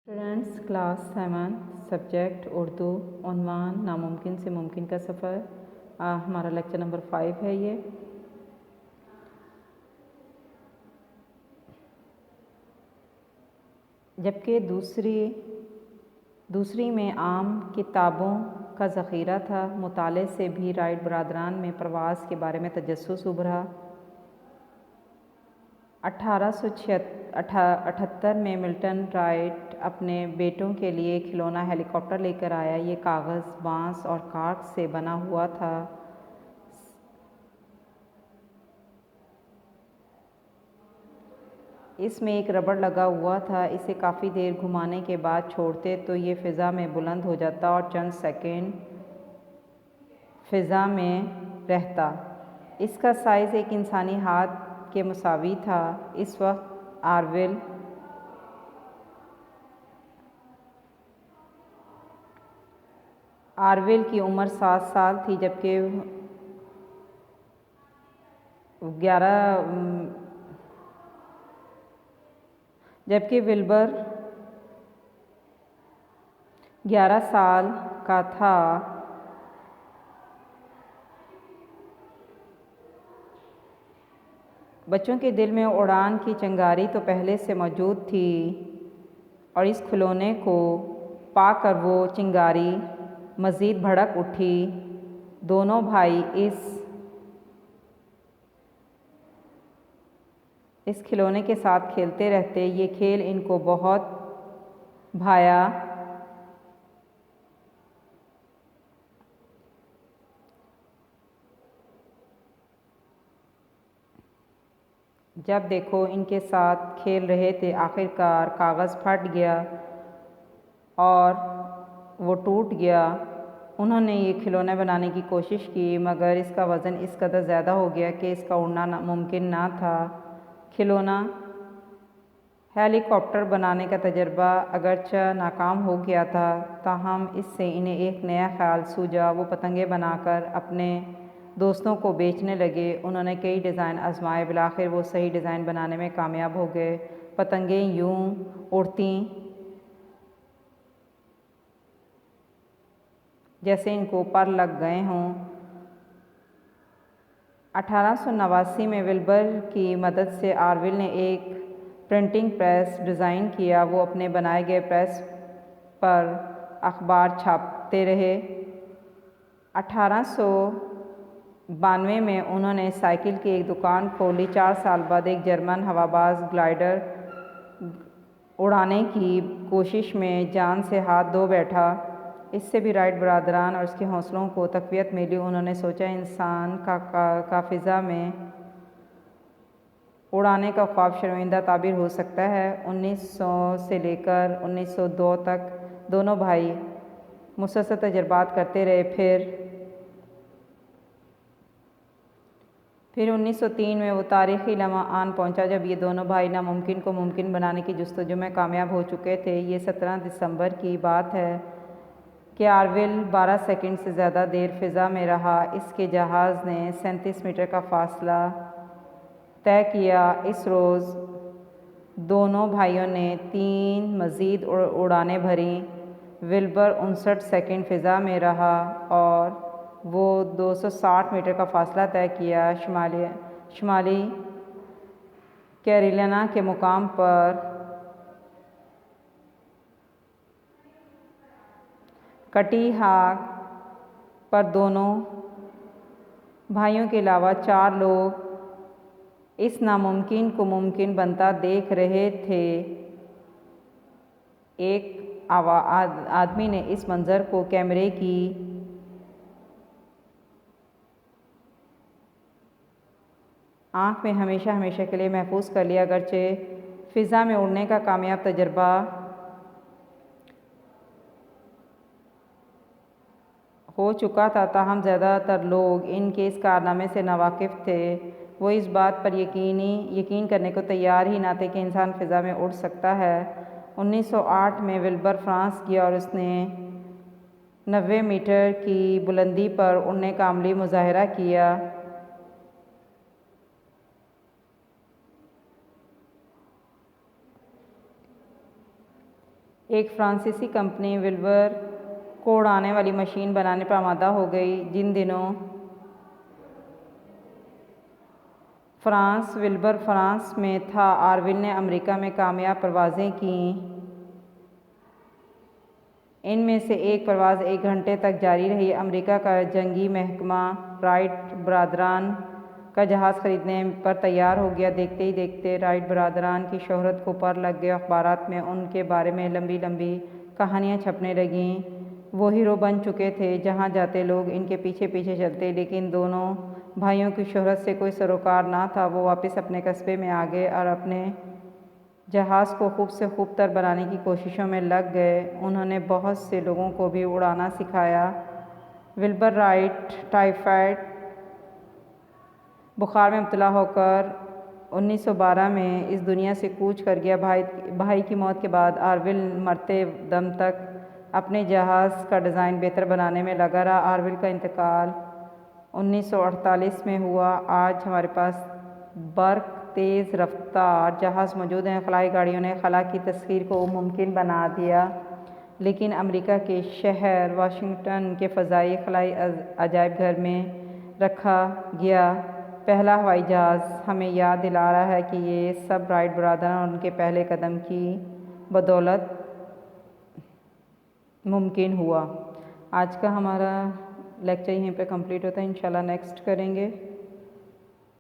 Students class 7 subject Urdu उन्वान नामुमकिन से मुमकिन का सफ़र। हमारा लेक्चर नंबर 5 है ये। जबकि दूसरी में आम किताबों का ज़ख़ीरा था, मुताले से भी राइट बरादरान में प्रवास के बारे में तजस्सुस उभरा। 1878 में मिल्टन राइट अपने बेटों के लिए खिलौना हेलीकॉप्टर लेकर आया। ये कागज़, बांस और कार्क से बना हुआ था। इसमें एक रबड़ लगा हुआ था। इसे काफ़ी देर घुमाने के बाद छोड़ते तो ये फ़िज़ा में बुलंद हो जाता और चंद सेकंड फ़िज़ा में रहता। इसका साइज़ एक इंसानी हाथ के मुसावी था। इस वक्त आरविल की उम्र 7 साल थी, जबकि विल्बर 11 साल का था। बच्चों के दिल में उड़ान की चिंगारी तो पहले से मौजूद थी और इस खिलौने को पाकर वो चिंगारी मज़ीद भड़क उठी। दोनों भाई इस खिलौने के साथ खेलते रहते। ये खेल इनको बहुत भाया। जब देखो इनके साथ खेल रहे थे, आखिरकार कागज़ फट गया और वो टूट गया। उन्होंने ये खिलौने बनाने की कोशिश की, मगर इसका वज़न इस कदर ज़्यादा हो गया कि इसका उड़ना मुमकिन ना था। खिलौना हेलीकॉप्टर बनाने का तजर्बा अगरचे नाकाम हो गया था, ताहम इससे इन्हें एक नया ख्याल सूझा। वो पतंगे बनाकर अपने दोस्तों को बेचने लगे। उन्होंने कई डिज़ाइन आजमाए, बिलाखिर वो सही डिज़ाइन बनाने में कामयाब हो गए। पतंगे यूं उड़ती जैसे इनको पर लग गए हों। 1889 में विल्बर की मदद से आरविल ने एक प्रिंटिंग प्रेस डिज़ाइन किया। वो अपने बनाए गए प्रेस पर अखबार छापते रहे। 1892 में उन्होंने साइकिल की एक दुकान खोली। 4 साल बाद एक जर्मन हवाबाज ग्लाइडर उड़ाने की कोशिश में जान से हाथ धो बैठा। इससे भी राइट बरादरान और उसके हौसलों को तक़वियत मिली। उन्होंने सोचा इंसान का फ़िज़ा में उड़ाने का ख्वाब शर्मिंदा ताबीर हो सकता है। 1900 से लेकर 1902 तक दोनों भाई मुसलसल तजर्बात करते रहे। फिर 1903 में वो तारीख़ी लम्हा आन पहुंचा जब ये दोनों भाई नामुमकिन को मुमकिन बनाने की जस्तजू में कामयाब हो चुके थे। ये 17 दिसंबर की बात है कि आरविल 12 सेकंड से ज़्यादा देर फ़िज़ा में रहा। इसके जहाज़ ने 37 मीटर का फ़ासला तय किया। इस रोज़ दोनों भाइयों ने 3 मज़ीद उड़ानें भरीं। विल्बर 59 सेकंड फ़िज़ा में रहा और वो 260 मीटर का फ़ासला तय किया। शुमाली कैरोलिना के मुकाम पर कटी हाक पर दोनों भाइयों के अलावा 4 लोग इस नामुमकिन को मुमकिन बनता देख रहे थे। एक आदमी ने इस मंज़र को कैमरे की आँख में हमेशा हमेशा के लिए महफूज कर लिया। अगरचे फ़िज़ा में उड़ने का कामयाब तजर्बा हो चुका था, ताहम ज़्यादातर लोग इनके इस कारनामे से नावाकिफ़ थे। वो इस बात पर यकीन करने को तैयार ही ना थे कि इंसान फ़िज़ा में उड़ सकता है। 1908 में विल्बर फ्रांस गया और उसने 90 मीटर की बुलंदी पर उड़ने का अमली मुज़ाहरा किया। एक फ्रांसीसी कंपनी विल्बर को उड़ाने वाली मशीन बनाने पर आमादा हो गई। जिन दिनों विल्बर फ्रांस में था, आरविल ने अमेरिका में कामयाब परवाज़ें कीं। इनमें से एक परवाज़ 1 घंटे तक जारी रही। अमेरिका का जंगी महकमा राइट बरदरान का जहाज़ खरीदने पर तैयार हो गया। देखते ही देखते राइट बरदरान की शोहरत को पर लग गया। अखबारात में उनके बारे में लंबी लंबी कहानियाँ छपने लगीं। वो हीरो बन चुके थे, जहाँ जाते लोग इनके पीछे पीछे चलते। लेकिन दोनों भाइयों की शोहरत से कोई सरोकार ना था। वो वापस अपने कस्बे में आ गए और अपने जहाज़ को खूब से खूब तर बनाने की कोशिशों में लग गए। उन्होंने बहुत से लोगों को भी उड़ाना सिखाया। विल्बर राइट टाइफाइड बुखार में मुब्तला होकर 1912 में इस दुनिया से कूच कर गया। भाई की मौत के बाद आरविल मरते दम तक अपने जहाज़ का डिज़ाइन बेहतर बनाने में लगा रहा। आरविल का इंतकाल 1948 में हुआ। आज हमारे पास बर्क तेज़ रफ्तार जहाज़ मौजूद हैं। खलाई गाड़ियों ने खला की तस्खीर को मुमकिन बना दिया, लेकिन अमेरिका के शहर वाशिंगटन के फ़ज़ाई खलाई अजायब घर में रखा गया पहला हवाई जहाज़ हमें याद दिला रहा है कि ये सब राइट ब्रदर्स और उनके पहले कदम की बदौलत मुमकिन हुआ। आज का हमारा लेक्चर यहीं पे कंप्लीट होता है। इंशाल्लाह नेक्स्ट करेंगे।